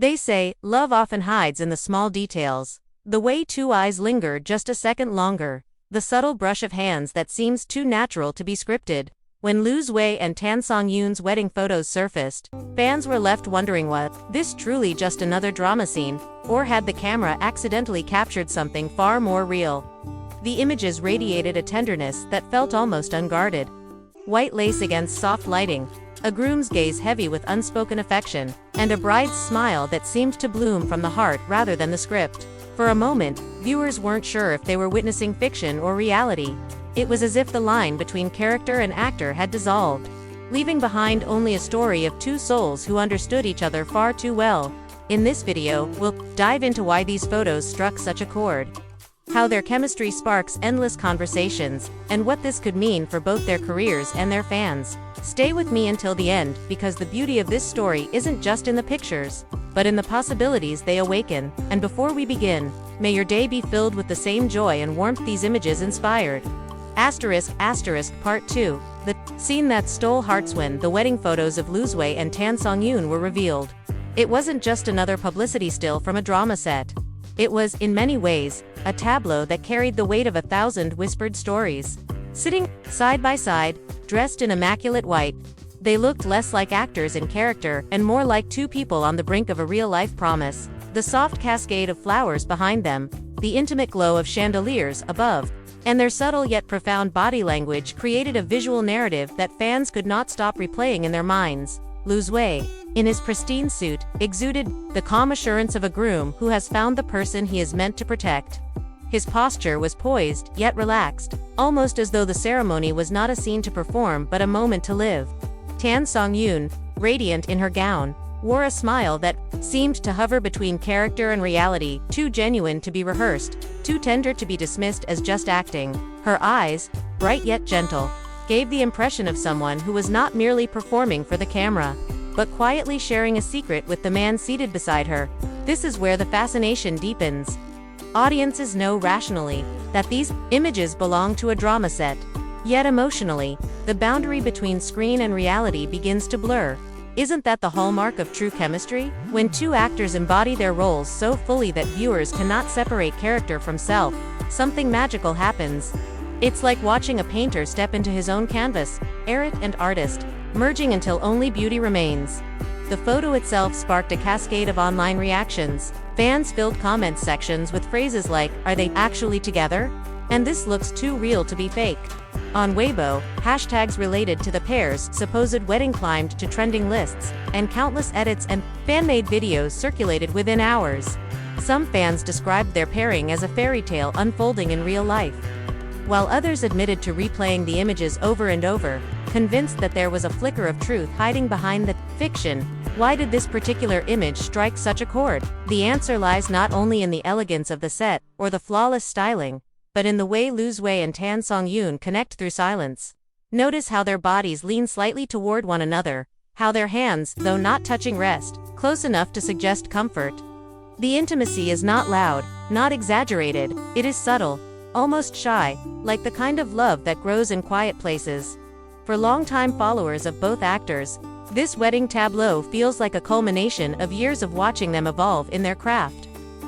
They say, love often hides in the small details. The way two eyes linger just a second longer. The subtle brush of hands that seems too natural to be scripted. When Liu Xueyi and Songyun's wedding photos surfaced, fans were left wondering, was this truly just another drama scene, or had the camera accidentally captured something far more real? The images radiated a tenderness that felt almost unguarded. White lace against soft lighting, a groom's gaze heavy with unspoken affection, and a bride's smile that seemed to bloom from the heart rather than the script. For a moment, viewers weren't sure if they were witnessing fiction or reality. It was as if the line between character and actor had dissolved, leaving behind only a story of two souls who understood each other far too well. In this video, we'll dive into why these photos struck such a chord, how their chemistry sparks endless conversations, and what this could mean for both their careers and their fans. Stay with me until the end, because the beauty of this story isn't just in the pictures, but in the possibilities they awaken. And before we begin, may your day be filled with the same joy and warmth these images inspired. Part 2. The scene that stole hearts. When the wedding photos of Liu Xueyi and Songyun were revealed, it wasn't just another publicity still from a drama set. It was, in many ways, a tableau that carried the weight of 1,000 whispered stories. Sitting side by side, dressed in immaculate white, they looked less like actors in character and more like two people on the brink of a real-life promise. The soft cascade of flowers behind them, the intimate glow of chandeliers above, and their subtle yet profound body language created a visual narrative that fans could not stop replaying in their minds. Liu Xueyi, in his pristine suit, exuded the calm assurance of a groom who has found the person he is meant to protect. His posture was poised, yet relaxed, almost as though the ceremony was not a scene to perform but a moment to live. Songyun, radiant in her gown, wore a smile that seemed to hover between character and reality, too genuine to be rehearsed, too tender to be dismissed as just acting. Her eyes, bright yet gentle, gave the impression of someone who was not merely performing for the camera, but quietly sharing a secret with the man seated beside her. This is where the fascination deepens. Audiences know rationally that these images belong to a drama set. Yet emotionally, the boundary between screen and reality begins to blur. Isn't that the hallmark of true chemistry? When two actors embody their roles so fully that viewers cannot separate character from self, something magical happens. It's like watching a painter step into his own canvas, artist and artist, merging until only beauty remains. The photo itself sparked a cascade of online reactions. Fans filled comment sections with phrases like, "Are they actually together?" and "This looks too real to be fake." On Weibo, hashtags related to the pair's supposed wedding climbed to trending lists, and countless edits and fan-made videos circulated within hours. Some fans described their pairing as a fairy tale unfolding in real life, while others admitted to replaying the images over and over, convinced that there was a flicker of truth hiding behind the fiction. Why did this particular image strike such a chord? The answer lies not only in the elegance of the set, or the flawless styling, but in the way Liu Xueyi and Songyun connect through silence. Notice how their bodies lean slightly toward one another, how their hands, though not touching, rest close enough to suggest comfort. The intimacy is not loud, not exaggerated, it is subtle, almost shy, like the kind of love that grows in quiet places. For longtime followers of both actors, this wedding tableau feels like a culmination of years of watching them evolve in their craft.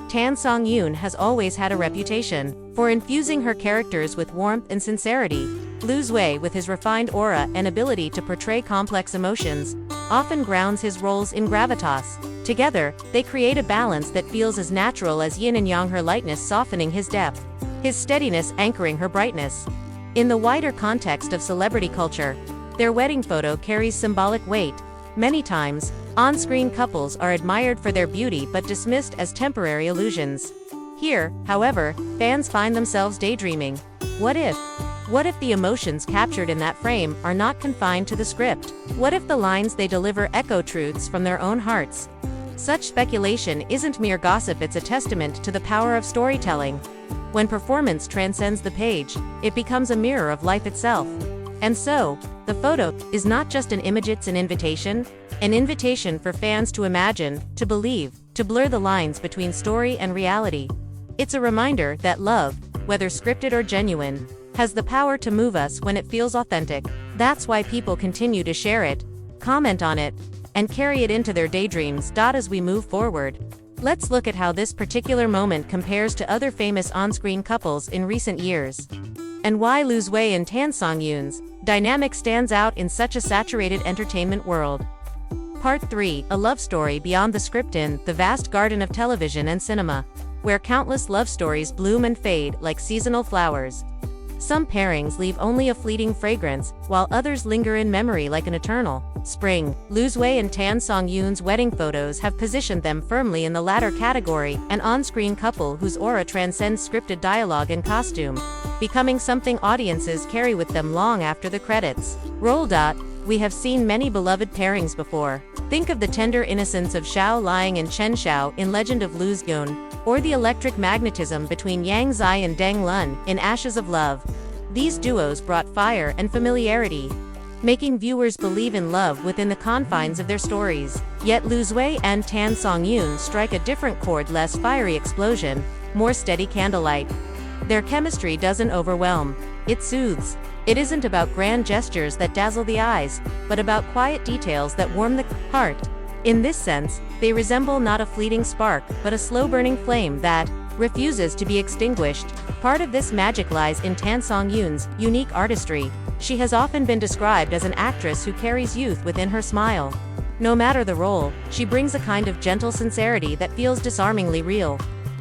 Songyun has always had a reputation for infusing her characters with warmth and sincerity. Liu Xueyi, with his refined aura and ability to portray complex emotions, often grounds his roles in gravitas. Together, they create a balance that feels as natural as yin and yang, her lightness softening his depth, his steadiness anchoring her brightness. In the wider context of celebrity culture, their wedding photo carries symbolic weight. Many times, on-screen couples are admired for their beauty but dismissed as temporary illusions. Here, however, fans find themselves daydreaming. What if? What if the emotions captured in that frame are not confined to the script? What if the lines they deliver echo truths from their own hearts? Such speculation isn't mere gossip, it's a testament to the power of storytelling. When performance transcends the page, it becomes a mirror of life itself. And so, the photo is not just an image, it's an invitation for fans to imagine, to believe, to blur the lines between story and reality. It's a reminder that love, whether scripted or genuine, has the power to move us when it feels authentic. That's why people continue to share it, comment on it, and carry it into their daydreams. As we move forward, let's look at how this particular moment compares to other famous on-screen couples in recent years, and why Liu Xueyi and Songyun's dynamic stands out in such a saturated entertainment world. Part 3: A love story beyond the script. In the vast garden of television and cinema, where countless love stories bloom and fade like seasonal flowers, some pairings leave only a fleeting fragrance, while others linger in memory like an eternal spring. Liu Xueyi and Songyun's wedding photos have positioned them firmly in the latter category, an on-screen couple whose aura transcends scripted dialogue and costume, becoming something audiences carry with them long after the credits roll. We have seen many beloved pairings before. Think of the tender innocence of Xiao Liang and Chen Xiao in Legend of Liu Xueyi, or the electric magnetism between Yang Zai and Deng Lun in Ashes of Love. These duos brought fire and familiarity, making viewers believe in love within the confines of their stories. Yet Liu Xueyi and Songyun strike a different chord: less fiery explosion, more steady candlelight. Their chemistry doesn't overwhelm, it soothes. It isn't about grand gestures that dazzle the eyes, but about quiet details that warm the heart. In this sense, they resemble not a fleeting spark, but a slow-burning flame that refuses to be extinguished. Part of this magic lies in Songyun's unique artistry. She has often been described as an actress who carries youth within her smile. No matter the role, she brings a kind of gentle sincerity that feels disarmingly real.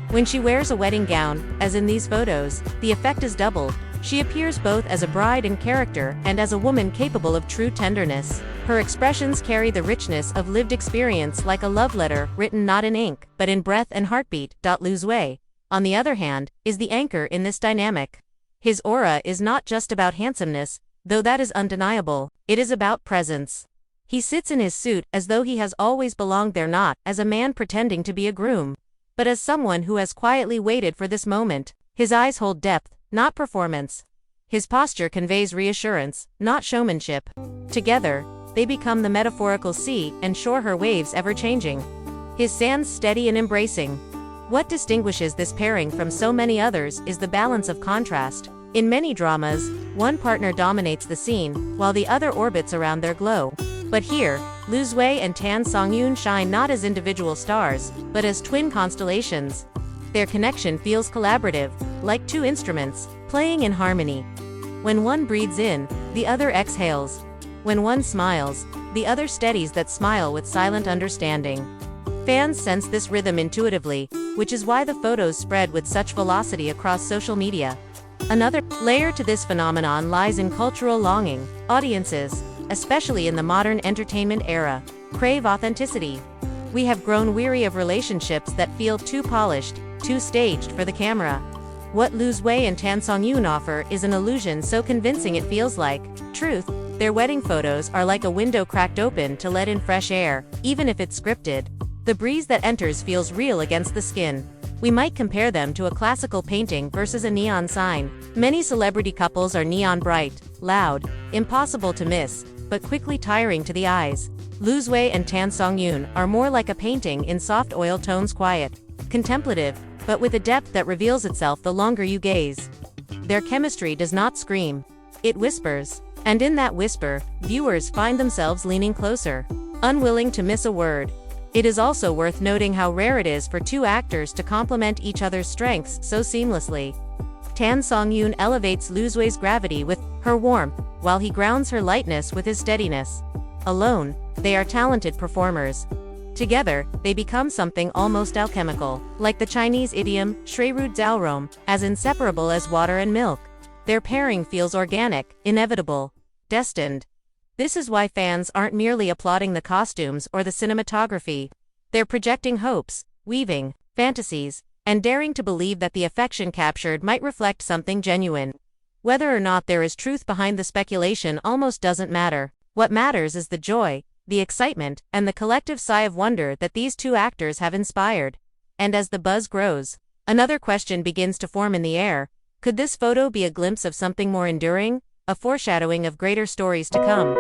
When she wears a wedding gown, as in these photos, the effect is doubled. She appears both as a bride in character and as a woman capable of true tenderness. Her expressions carry the richness of lived experience like a love letter written not in ink, but in breath and heartbeat. Liu Xueyi, on the other hand, is the anchor in this dynamic. His aura is not just about handsomeness, though that is undeniable, it is about presence. He sits in his suit as though he has always belonged there, not as a man pretending to be a groom, but as someone who has quietly waited for this moment. His eyes hold depth, not performance. His posture conveys reassurance, not showmanship. Together, they become the metaphorical sea and shore, her waves ever-changing, his sands steady and embracing. What distinguishes this pairing from so many others is the balance of contrast. In many dramas, one partner dominates the scene, while the other orbits around their glow. But here, Liu Xueyi and Songyun shine not as individual stars, but as twin constellations. Their connection feels collaborative, like two instruments, playing in harmony. When one breathes in, the other exhales. When one smiles, the other steadies that smile with silent understanding. Fans sense this rhythm intuitively, which is why the photos spread with such velocity across social media. Another layer to this phenomenon lies in cultural longing. Audiences, especially in the modern entertainment era, crave authenticity. We have grown weary of relationships that feel too polished, too staged for the camera. What Liu Xueyi and Songyun offer is an illusion so convincing it feels like truth. Their wedding photos are like a window cracked open to let in fresh air, even if it's scripted. The breeze that enters feels real against the skin. We might compare them to a classical painting versus a neon sign. Many celebrity couples are neon bright, loud, impossible to miss, but quickly tiring to the eyes. Liu Xueyi and Songyun are more like a painting in soft oil tones, quiet, contemplative, but with a depth that reveals itself the longer you gaze. Their chemistry does not scream, it whispers. And in that whisper, viewers find themselves leaning closer, unwilling to miss a word. It is also worth noting how rare it is for two actors to complement each other's strengths so seamlessly. Songyun elevates Liu Xueyi's gravity with her warmth, while he grounds her lightness with his steadiness. Alone, they are talented performers. Together, they become something almost alchemical, like the Chinese idiom, shui ru zhao rong, as inseparable as water and milk. Their pairing feels organic, inevitable, destined. This is why fans aren't merely applauding the costumes or the cinematography. They're projecting hopes, weaving fantasies, and daring to believe that the affection captured might reflect something genuine. Whether or not there is truth behind the speculation almost doesn't matter. What matters is the joy, the excitement, and the collective sigh of wonder that these two actors have inspired. And as the buzz grows, another question begins to form in the air. Could this photo be a glimpse of something more enduring, a foreshadowing of greater stories to come?